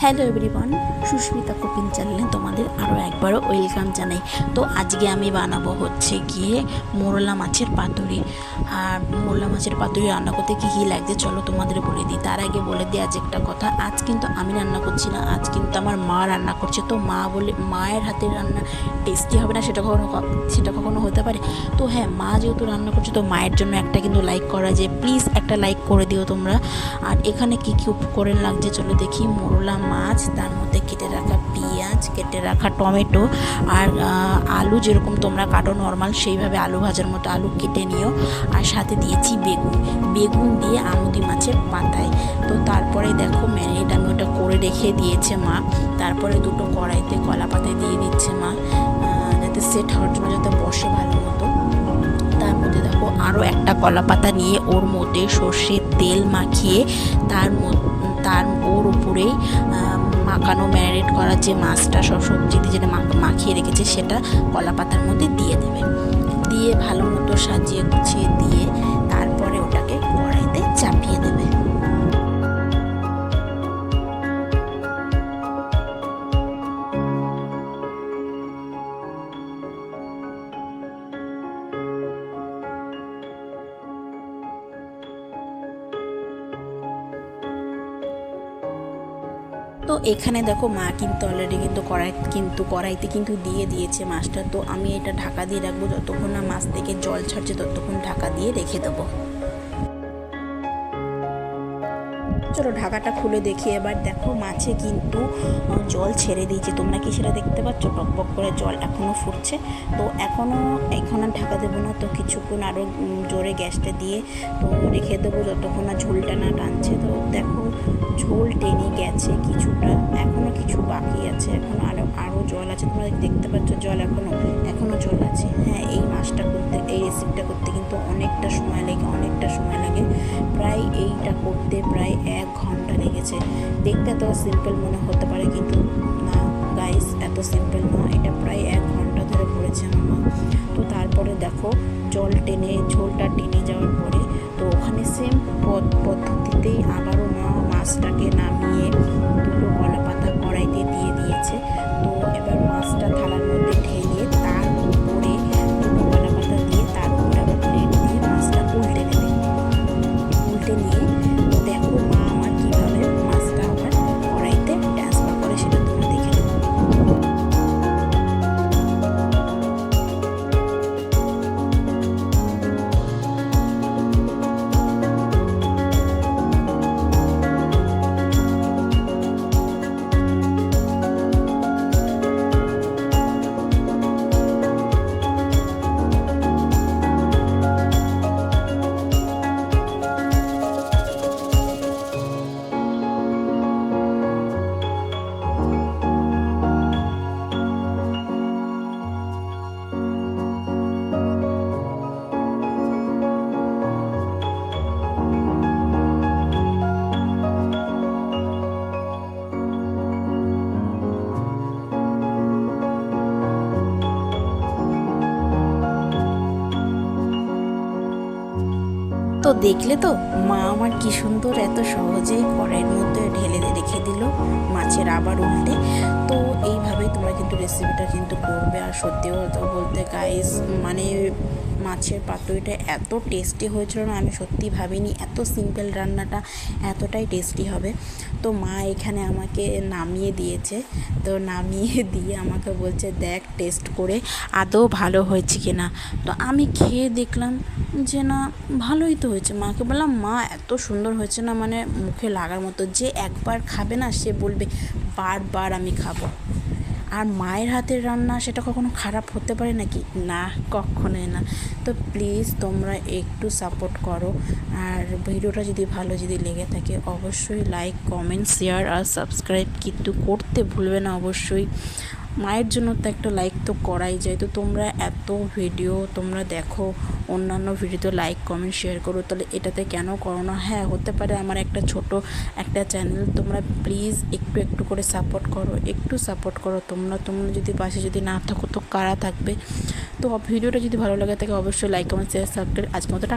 Hello everyone, Susmita cooking চ্যানেলে তোমাদের আরও একবারও ওয়েলকাম জানাই। তো আজকে আমি বানাবো হচ্ছে গিয়ে মোরলা মাছের পাতুরি। আর মোরলা মাছের পাতুরি রান্না করতে কী কী লাগছে চলো তোমাদের বলে দিই। তার আগে বলে দিই আজ একটা কথা, আজ কিন্তু আমি রান্না করছি না, আজ কিন্তু আমার মা রান্না করছে। তো মায়ের হাতের রান্না টেস্টি হবে না সেটা কখনো হতে পারে? তো হ্যাঁ, মা যেহেতু রান্না করছে তো মায়ের জন্য একটা কিন্তু লাইক করা যায়, প্লিজ একটা লাইক করে দিও তোমরা। আর এখানে কী কী উপকরণ লাগছে চলো দেখি। মোরলা মাছ, তার মধ্যে কেটে রাখা পেঁয়াজ, কেটে রাখা টমেটো, আর আলু যেরকম তোমরা কাটো নর্মাল সেইভাবে আলু ভাজার মতো আলু কেটে নিও। আর সাথে দিয়েছি বেগুন দিয়ে আমুদি মাছের পাতায়। তো তারপরে দেখো ম্যারিনেট আমি ওটা করে রেখে দিয়েছে মা। তারপরে দুটো কড়াইতে কলা পাতায় দিয়ে দিচ্ছে মা, যাতে সেট হওয়ার জন্য, যাতে বসে ভালো মতো। তার মধ্যে দেখো আরও একটা কলা পাতা নিয়ে ওর মধ্যে সর্ষের তেল মাখিয়ে তার ওর উপরেই মাখানো ম্যারিনেট করা যে মাছটা সব সবজি দিয়ে যেটা মাখিয়ে রেখেছে সেটা কলা পাতার মধ্যে দিয়ে দেবে। দিয়ে ভালো মতো সাজিয়ে গুছিয়ে দিয়ে তারপরে ওটাকে কড়াইতে চাপিয়ে দেবে। তো এখানে দেখো মা কিন্তু অলরেডি কড়াইতে কিন্তু দিয়ে দিয়েছে মাছটা। তো আমি এটা ঢাকা দিয়ে রাখবো, যতক্ষণ না মাছ থেকে জল ছাড়ছে ততক্ষণ ঢাকা দিয়ে রেখে দেবো। চলো ঢাকাটা খুলে দেখি এবার। দেখো মাছে কিন্তু জল ছেড়ে দিয়েছে, তোমরা কি সেটা দেখতে পাচ্ছ? টকবক করে জল এখনও ফুটছে। তো এখন আর ঢাকা দেবো না, তো কিছুক্ষণ আরও জোরে গ্যাসটা দিয়ে তো রেখে দেবো যতক্ষণ না ঝোলটা না টানছে। তো দেখো ঝোল টেনে গেছে কিছুটা, এখনও কিছু বাকি আছে, এখন আরও জল আছে। তোমরা দেখতে পাচ্ছ জল এখনও জল আছে। হ্যাঁ, এই মাছটা করতে, এই রেসিপিটা করতে কিন্তু অনেকটা সময় লাগে। প্রায় এইটা করতে প্রায় 1 ঘন্টা লেগেছে। দেখতে এত সিম্পল মনে হতে পারে, কিন্তু না গাইস, এত সিম্পল না, এটা প্রায় 1 ঘন্টা ধরে পড়েছে আমার মা। তো তারপরে দেখো ঝোলটা টেনে যাওয়ার পরে তো ওখানে সেম পদ্ধতিতেই আবারও মা মাছটাকে নামিয়ে দুটো কলা পাতা কড়াইতে দিয়ে দিয়েছে। তো এবার মাছটা থালার মধ্যে ঢেলে তার উপরে দুটো কলা পাতা দিয়ে তার উপরে আবার প্লেট দিয়ে মাছটা উল্টে নিয়ে দেখো মা আমার কীভাবে মাছটা আবার কড়াইতে ট্রান্সফার করে সেটা তোমরা দেখে নেবো। তো দেখলে তো মা আমার কি সুন্দর এত সহজেই কড়াইয়ের মধ্যে ঢেলে রেখে দিল মাছের আবার উল্টে। তো এইভাবেই তোমরা কিন্তু রেসিপিটা কিন্তু করবে। আর সত্যি বলতে গাইস, মানে মাছের পাতুরিটা এত টেস্টি হয়েছিল না, আমি সত্যি ভাবিনি এত সিম্পল রান্নাটা এতটাই টেস্টি হবে। তো মা এখানে আমাকে নামিয়ে দিয়েছে, তো নামিয়ে দিয়ে আমাকে বলছে দেখ টেস্ট করে আদৌ ভালো হয়েছে কি না। তো আমি খেয়ে দেখলাম যে না, ভালোই তো হয়েছে। মাকে বললাম মা এত সুন্দর হয়েছে না, মানে মুখে লাগার মতো, যে একবার খাবে না সে বলবে বারবার আমি খাবো। আর মায়ের হাতের রান্না সেটা কখনো খারাপ হতে পারে নাকি? না, কখনোই না। তো প্লিজ তোমরা একটু সাপোর্ট করো। আর ভিডিওটা যদি লেগে থাকে অবশ্যই লাইক, কমেন্ট, শেয়ার আর সাবস্ক্রাইব কিন্তু করতে ভুলবে না অবশ্যই। মায়ের জন্য তো একটা লাইক তো করাই যায়। তো তোমরা এত ভিডিও তোমরা দেখো, অন্যান্য ভিডিওতে লাইক, কমেন্ট, শেয়ার করো, তাহলে এটাতে কেন করো না? হ্যাঁ, হতে পারে আমার ছোট একটা চ্যানেল, তোমরা প্লিজ একটু করে সাপোর্ট করো। তোমরা যদি পাশে যদি না থাকো তো কারা থাকবে? তো ভিডিওটা যদি ভালো লাগে থাকে অবশ্যই লাইক, কমেন্ট, শেয়ার, সাবস্ক্রাইব। আজ মতো